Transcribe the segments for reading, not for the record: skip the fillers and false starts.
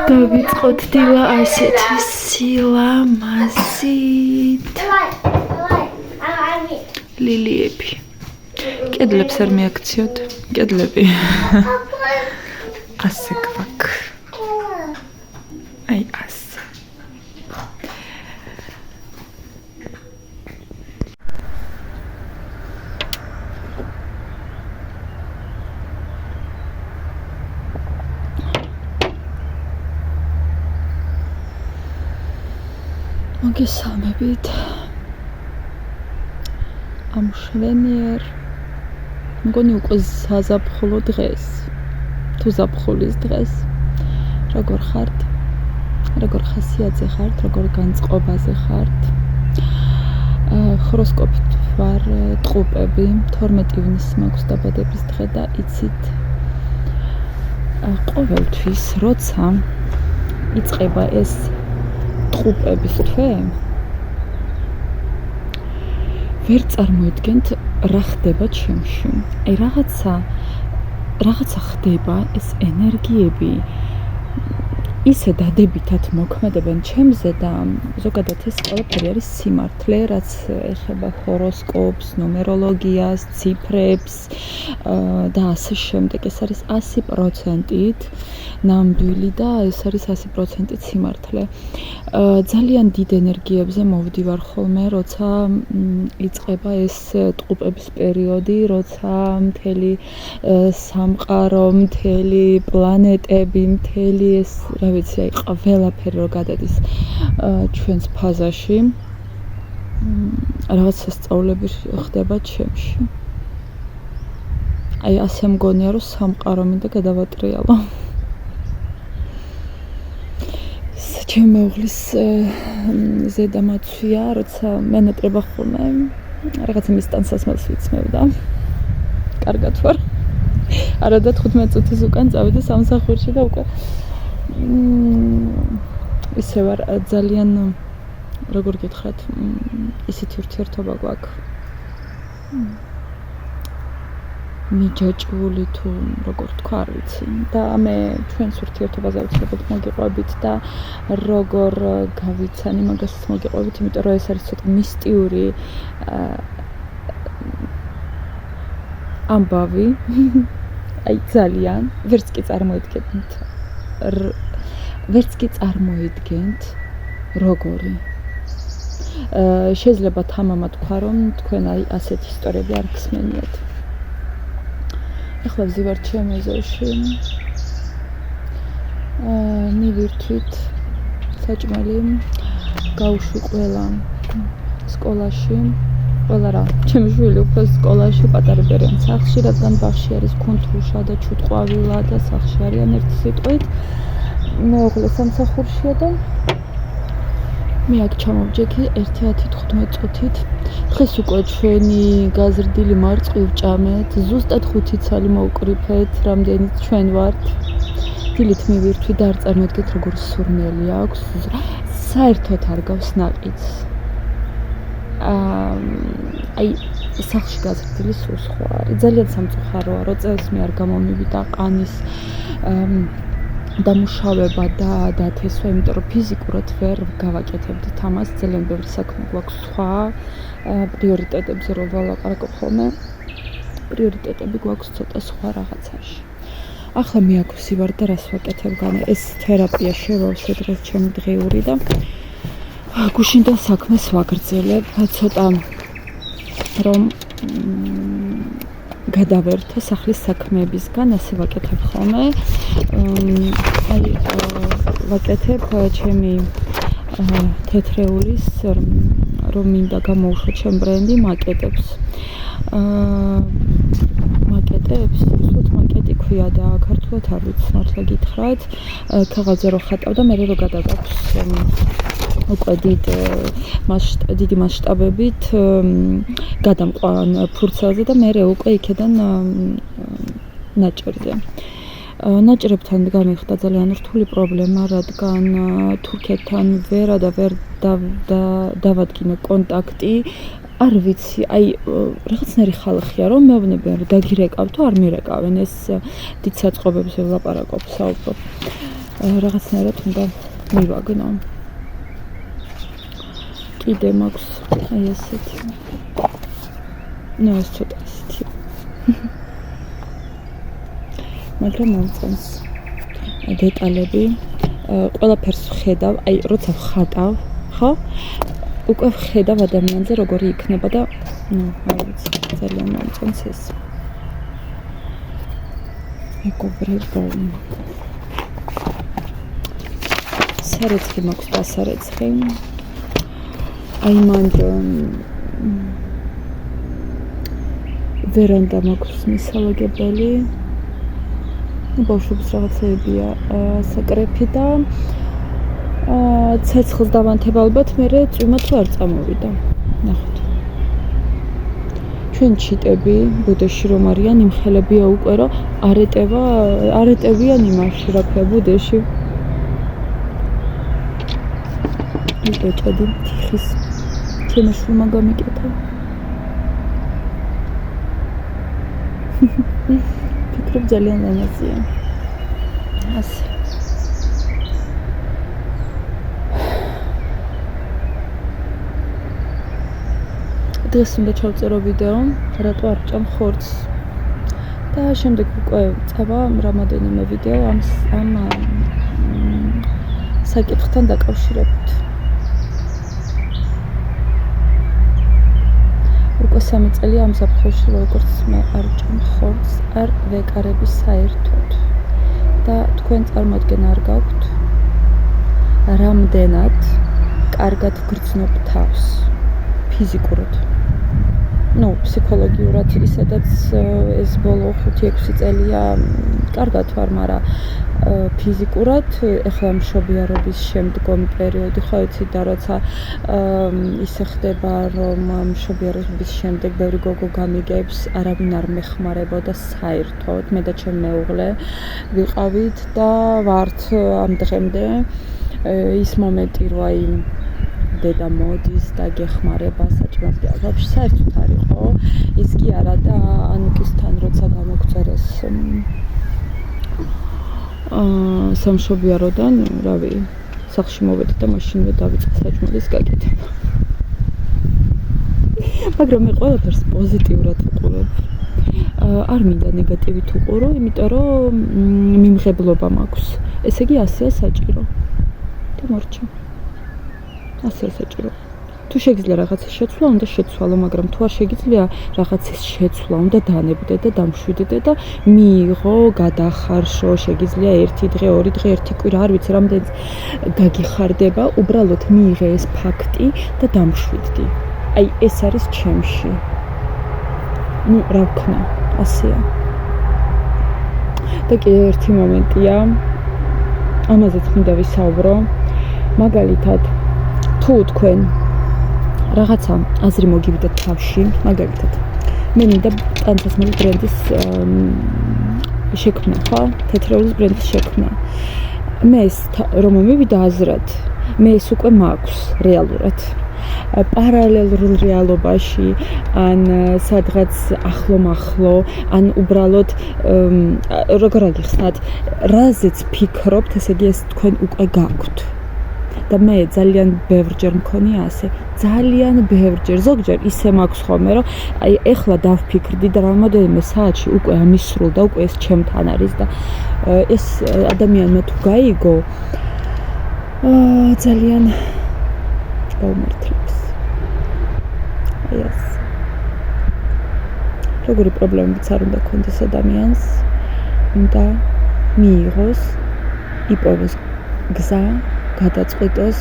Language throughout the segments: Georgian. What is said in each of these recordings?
დავიწყოთ დილა ასეთი სილამაზით. ლილიები. კედლებს არ მიაქციოთ. კედლები. ასე გვაქვს. აი ასე. მოგესალმებით. ამ შვენიერ მგონი უკვე საზაფხულო დღეს. თუ ზაფხულის დღეს. როგორ ხართ? როგორ ხასიათზე ხართ? როგორ განწყობაზე ხართ? ჰოროსკოპით ვარ ტყუპები. 12 ივნისი მაქვს დაბადების დღე და იცით ყოველთვის როცა იწყება ეს ტყუპების თვე ვერ წარმოიდგენთ რა ხდება ჩემში. აი რაღაცა ხდება, ეს ენერგიები ისე დადებითად მოქმედებენ ჩემზე და ზოგადად ეს ყველაფერი არის სიმართლე, რაც ეხება ჰოროსკოპს, ნუმეროლოგიას, ციფრებს და ასე შემდეგ. ეს არის 100%-ით ნამდვილი და ეს არის 100%-ით სიმართლე. ძალიან დიდ ენერგიებზე მოვდივარ ხოლმე, როცა იწყება ეს ტყუპების პერიოდი, როცა მთელი სამყარო, მთელი პლანეტები, მთელი ეს რა ვიცი, აი ყველაფერი რო გადადის ჩვენს ფაზაში. რაღაც სასწაულები ხდება ჩემში. აი ასე მგონია, რომ სამყარო მინდა გადავატრიალო. ჩემი მეუღლის ზედამაცვია, როცა მენატრება ხოლმე, რაღაცა მის ტანსასმელს ვიცმევდა. კარგად ვარ. არა და 15 წუთის უკან წავედი სამსახურში და უკვე ისე ვარ ძალიან როგორ გითხრათ, ისეთი ურთიერთობა გვაქვს. მიჯაჭვული თუ როგორ თქვა, არ ვიცი. და მე ჩვენს ურთიერთობაზე აუცილებლად მოგიყვებით და როგორ გავიცანი მაგასაც მოგიყვებით, იმიტომ რომ ეს არის ცოტა მისტიური ამბავი. აი ძალიან ვერც კი წარმოიდგენთ როგორი. შეიძლება თამამად თქვა, რომ თქვენ აი ასეთი ისტორიები არ გსმენიათ. ახლა ვზივარ ჩემ ეზოში. მივირთვით საჭმელი, გავუშვი ყველა სკოლაში. ყველა რა, ჩემი შვილი უფრო სკოლაში პატარებერიან სახლში, რადგან ბაღში არის ქუნთუშა და ჩუტყვავილა და სახლში არიან ერთი სიტყვით. მეუღლე სამსახურშია და მე აქ ჩამოვჯექი 1:15 წუთით. დღეს უკვე ჩვენი გაზრდილი მარწყვი ვჭამეთ, ზუსტად 5 ცალი მოვკრიფეთ, რამდენიც ჩვენ ვართ. დილით მივირთვი და არ წარმოიდგენთ როგორ სურნელი აქვს. საერთოდ არ გავს ნაყიდს. აი სახლში გაზრდილი სულ სხვა არის. ძალიან სამწუხაროა, რომ წელს მე არ გამომივიდა ყანის დამუშავება და დათესვა, იმიტომ რომ ფიზიკურად ვერ გავაკეთებდით ამას. ძალიან ბევრი საქმე გვაქვს სხვა პრიორიტეტებზე რომ ვალაპარაკობ ხოლმე. პრიორიტეტები გვაქვს ცოტა სხვა რაღაცაში. ახლა მე აქ ვსივარ და რას ვაკეთებ გან ეს თერაპია შევავსე დღეს ჩემი დღიური და გუშინდელ საქმეს ვაგრძელებ, ცოტა რომ გადავერთო სახლის საქმეებისგან, ასე ვაკეთებ ხოლმე. აი ვაკეთებ ჩემი თეთრეულის რომ მინდა გამოუშვა ჩემ ბრენდი მაკეტებს. მაკეტებს, უბრალოდ მაკეტი ქვია და ქართულად არ ვიცი მართლა გითხრათ. ქაღალდზე რო ხატავ და მე რო გადაგაქვს უკვე დიდი მასშტაბებით გადამყვან ფურცელზე და მე უკვე იქედან ნაჭერზე. ნაჭრებთან გამიხდა ძალიან რთული პრობლემა, რადგან თურქეთთან ვერ დავადგინე კონტაქტი არ ვიცი, აი რაღაცნაირი ხალხია, რომ მეუბნებიან, რომ დაგირეკავ თუ არ მირეკავენ, ეს დიდ საწყობებზე ვლაპარაკობ, საუბრობ. რაღაცნაირად უნდა მივაგნო. კიდე მაქვს აი ესეთი. ნუ ეს ცოტა ისეთი. მაგრამ მომწონს დეტალები. ყველაფერს ვხედავ, აი როცა ვხატავ, ხო? უკვე ვხედავ ადამიანზე როგორი იქნება და ნუ არ ვიცი, ძალიან მომწონს ეს. მეგობრებო. სარეცხი მაქვს დასარეცხი. აი მანდ ვერანდა მაქვს მისალაგებელი. ბავშვების რაღაცებია საკრეფი და ცეცხლს დავანთებ ალბათ, მერე წვიმა თუ არ წამოვიდა. ნახეთ. ჩვენ ჩიტები ბუდეში რომ არიან, იმხელებია უკვე რომ არეტევიან იმაში, რა ქვია ბუდეში. იბეჭედი თიხის ჩემაშვილმა გამიკეთა. ფიქრობ ძალიან ლამაზია. ასე. დღეს უნდა ჩავწერო ვიდეო, რატო არ ჭამ ხორცს. და შემდეგ უკვე წავა რამოდენიმე ვიდეო ამ საკითხთან დაკავშირებით. უკვე 3 წელი ამ ზაფხულში როგორც მე არ ჭამ ხორცს, არ ვეკარები საერთოდ. და თქვენ წარმოდგენა არ გაქვთ, რამდენად კარგად გრძნობ თავს ფიზიკურად. ნუ ფსიქოლოგიურად ისედაც ეს ბოლო 5-6 წელია კარგად ვარ, მაგრამ ფიზიკურად ეხლა მშობიარობის შემდგომი პერიოდი, ხო იცით და როცა ისე ხდება, რომ მშობიარობის შემდეგ ბევრი გოგო გამიგებს, არავინ არ მეხმარებოდა საერთოდ, მე და ჩემი მეუღლე ვიყავით და ვართ ამ დღემდე ის მომენტი, რომ აი დედა მოდის და გეხმარება საჭმელს და ვაფშე საერთოდ არ იყო. ის კი არა და ანუკისთან როცა გამოგწერეს სამშობიაროდან, რავი, სახლში მოვედი და მაშინვე დავიწყე საჭმელის გაკეთება. მაგრამ მე ყველაფერს პოზიტიურად ვუყურებ. არ მინდა ნეგატივით ვუყურო, იმიტომ რომ მიმღებლობა მაქვს. ესე იგი ასეა საჭირო. და მორჩა. ასე საჭირო. თუ შეგიძლია რაღაცის შეცვლა, უნდა შეცვალო, მაგრამ თუ არ შეგიძლია რაღაცის შეცვლა, უნდა დანებდე და დამშვიდდე და მიიღო, გადახარშო, შეგიძლია 1 დღე, 2 დღე, 1 კვირა, არ ვიცი, რამდენიც გაგიხარდება, უბრალოდ მიიღე ეს ფაქტი და დამშვიდდი. აი ეს არის ჩემში. ნუ რა ვქნა, ასეა. და კიდევ ერთი მომენტია, ამაზეც მინდა ვისაუბრო, მაგალითად თუ თქვენ რაღაცა აზრი მოგივიდათ თავში, მაგალითად მე მინდა ტანსაცმელი ბრენდის შექმნა, ხო? თეთრეულის ბრენდის შექმნა. მე ეს რომ მივიდა აზრად, მე ეს უკვე მაქვს რეალურად. პარალელურ რეალობაში, ან სადღაც ახლო-მახლო, ან უბრალოდ როგორ აგიხსნათ, რაზეც ფიქრობთ, ესე იგი ეს თქვენ უკვე გაქვთ. და მე ძალიან ბევრჯერ მქონია ასე, ძალიან ბევრჯერ, ზოგჯერ ისე მაქვს ხოლმე, რომ აი ეხლა დავფიქრდი და რამოდენიმე საათში უკვე ამისრულდა, უკვე ეს ჩემთან არის და ეს ადამიანმა თუ გაიგო, ძალიან გაუმართლებს. აი ეს. როგორი პრობლემებიც არ უნდა ქონდეს ადამიანს, უნდა მიიღოს, იპოვოს გზა, გადაწყვეტოს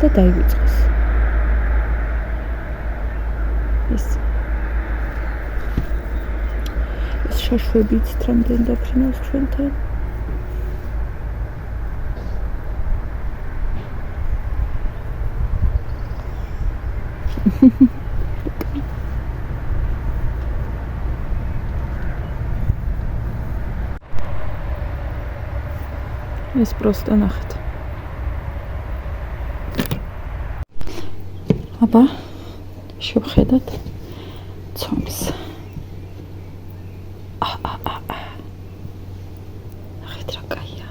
და დაივიწყოს. ეს შაშვები იცით რამდენი დაფრინავს ჩვენთან? ეს პროსტა ნახეთ. აბა, შევხედოთ ცომს. ნახეთ რა კაია.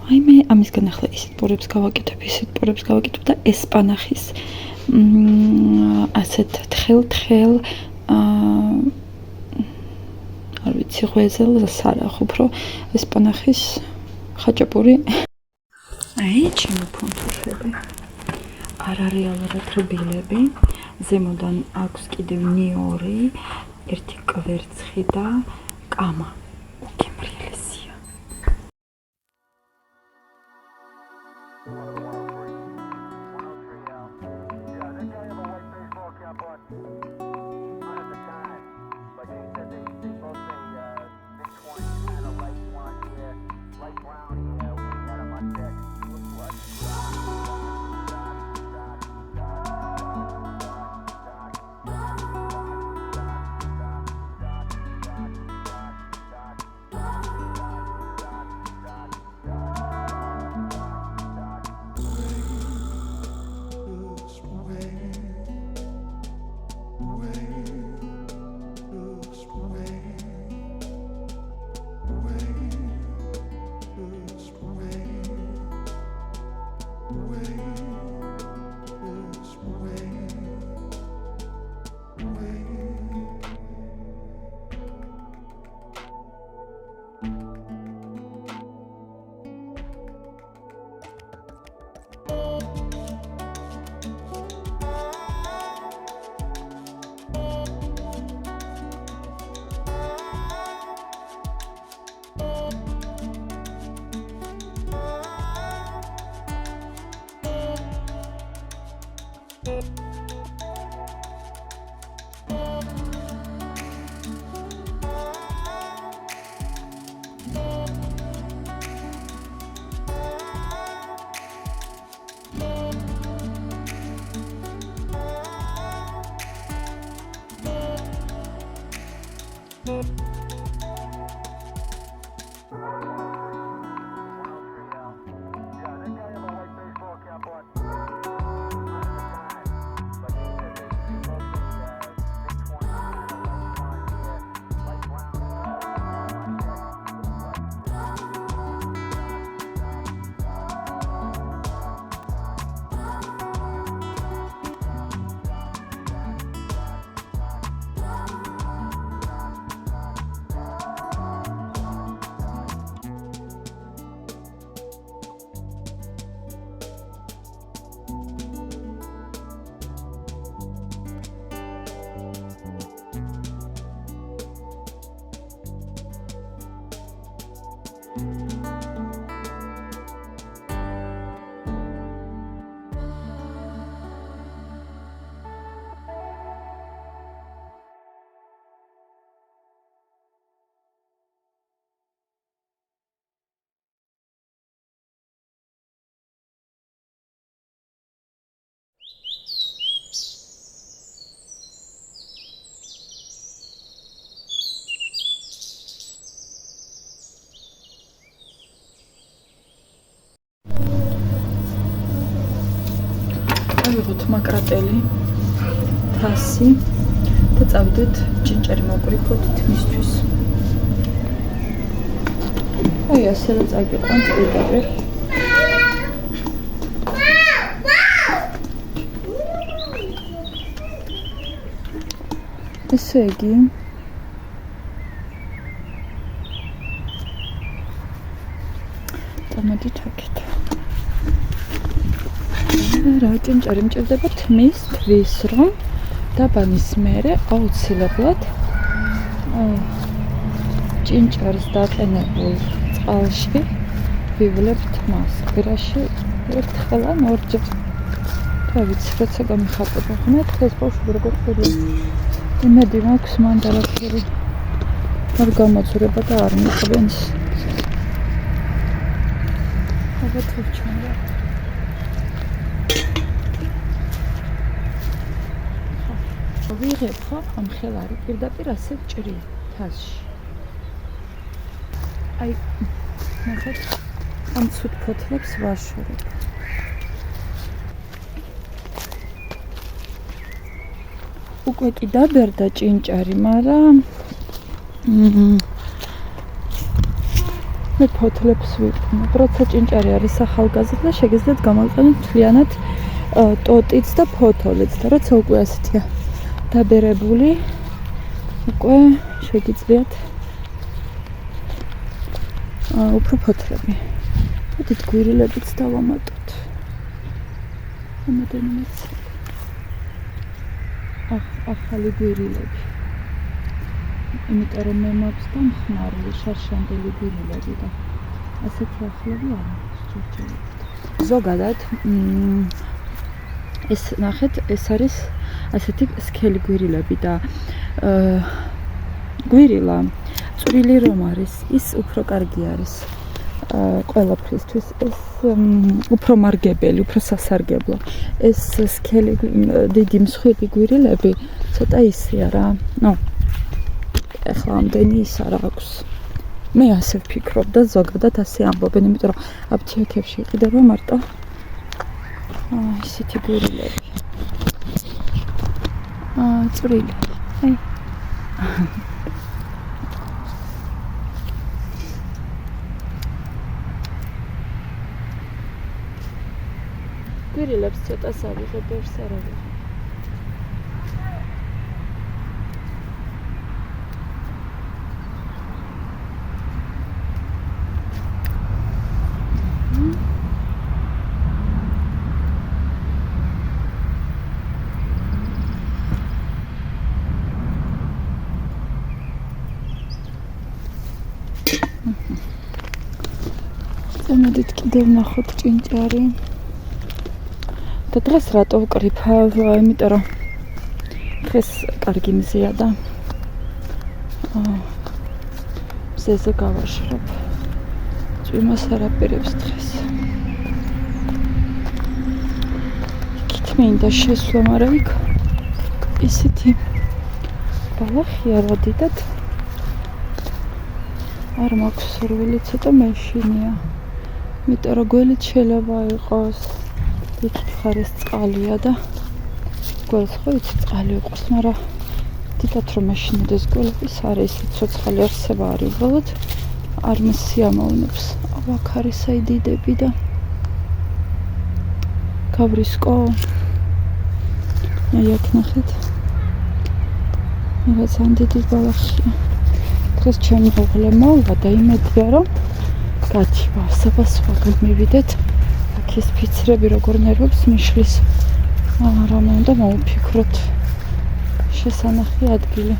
აი მე ამისგან ახლა ისეთ პორებს გავაკეთებ და ესპანახის ასეთ თხელ არ ვიცი ღვეზელს არ ახუფრო ესპანახის ხაჭაპური. აი ჩემი ფუნთუშები. არარეალურად რბილები. ზემოდან აქვს კიდევ ნიორი, ერთი კვერცხი და კამა. უგემრიელესია. ავიღოთ მაკრატელი, თასი და წავიდეთ ჭინჭარი მოვკრიფოთ თმისთვის. აი ასე რა წაგიყვანთ პირდაპირ. ესე იგი დამოდით აქეთ. რა ჭინჭარი მჭირდება თვის რომ დაბანის მერე აუცილებლად ჭინჭარს დაყენებულ წყალში ვივლებთ მას კვირაში ერთხელ ან ორჯერ. რა ვიცი, როცა გამიხატება ხმეთ ეს ბავშვი როგორ ხედავს. იმედი მაქვს მან დარაფერი არ გამოწურება და არ მიყვენს. ალბათ ვჩვენე. ვიღებ ხო ამ ხელარი პირდაპირ ასე ჭრია თასში. აი ნახეთ ამ ცუდ ფოთლებს ვაშორებ. უკვე კი დაბერდა ჭინჭარი, მაგრამ მე ფოთლებს ვიყვნებ. როცა ჭინჭარი არის ახალგაზრდა, შეგიძლიათ გამოიყენოთ მთლიანად ტოტიც და ფოთოლიც და როცა უკვე ასეთია დაბერებული, უკვე შეგიძლიათ უფრო ფოთლები. მოდით გვირილებიც დავამატოთ. ამოდენიც ახალი გვირილები. იმიტომ რომ მე მაქვს და მხმარული შარშანდელი გვირილები და ასეთი ახლები არ შეჭერეთ. ზოგადად ეს ნახეთ, ეს არის ასეთი სქელი გვირილები და გვირილა წვრილი რომ არის, ის უფრო კარგი არის ყველაფრისთვის. ეს უფრო მარგებელი, უფრო სასარგებლო. ეს სქელი დიდი მსხვილი გვირილები ცოტა ისეა რა. ეხლა ამდენი ის არ აქვს. მე ასე ვფიქრობ და ზოგადად ასე ამბობენ, იმიტომ რომ აფთიაქებში იყიდება მარტო ისეთი გვირილები. წვრილი. გვირილებს ცოტა სავიღე, ბევრს არ ავიღე. მოდით კიდევ ნახოთ ჭინჭარი. და დღეს რატო ვკრიფავ? იმიტომ რომ დღეს კარგი მზეა და მზეზე გავაშრობ. წვიმას არ აპირებს დღეს. იქით მინდა შესვლა, მაგრამ იქ ისეთი ბალახია, როდიდად არ მაქვს სურვილი, ცოტა მეშინია. იმიტომ რომ გველით შეიძლება იყოს, იქით მხარეს წყალია და გველს ხო იცი წყალი იყოს, მაგრამ დიდად რომ მეშინოდეს გველების არის ისეთ ცოცხალი არსება არის, უბრალოდ არ მოსიამოვნებს. აქ არის აი დიდები და გავრისკო. აი აქ ნახეთ, რაღაც ამდენი ბალახია. დღეს ჩემი უღლე მოვა და იმედია რომ გაჩივა, სხვაგან მივიდეთ. აქ ეს ფიცრები როგორ ნერვებს მიშლის. რამე უნდა მოვფიქროთ. შესანახი ადგილი.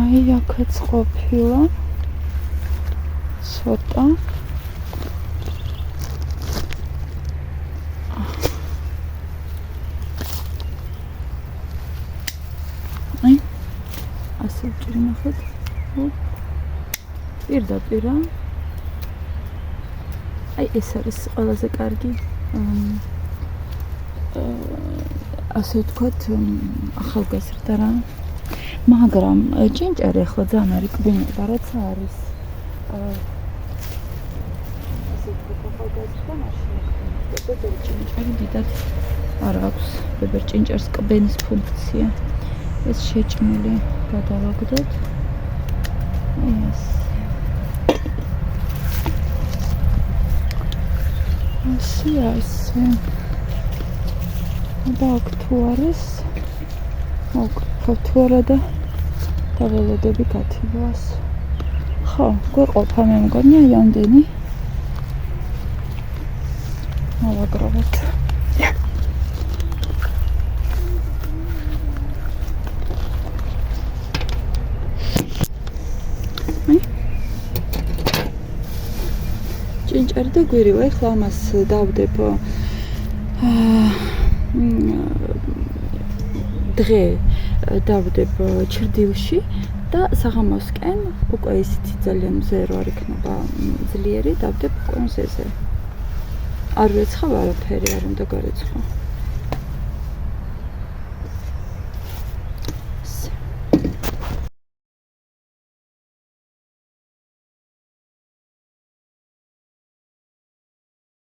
აი აქაც ყოფილა ცოტა. აი ასე ვჭრი ნახეთ. პირდაპირა. აი ეს არის ყველაზე კარგი ასე ვთქვათ ახალგაზრდა რა. მაგრამ ჭინჭარი ახლა ძალიან არ იკვინება, რაცა არის ასე ვთქვათ ახალგაზრდა, მაშინ ბებერ ჭინჭარი დიდად არ აქვს. ბებერ ჭინჭარს კბენის ფუნქცია. ეს შეჭმილი გადავაგდოთ. ასე. და აქ თუ არის მოგფოთ არა და დაველოდები გათიბას. ხო, გვეყოფა მე მგონი აი ამდენი. მოვაგროვოთ. ჭინჭარი და გვირილა, ეხლა ამას დავდებ დღე დავდებ ჩრდილში და საღამოსკენ უკვე ისეთი ძალიან მზე რო არ იქნება ძლიერი, დავდებ უკვე მზეზე. არ ვეცხავ არაფერი, არ უნდა გარეცხო.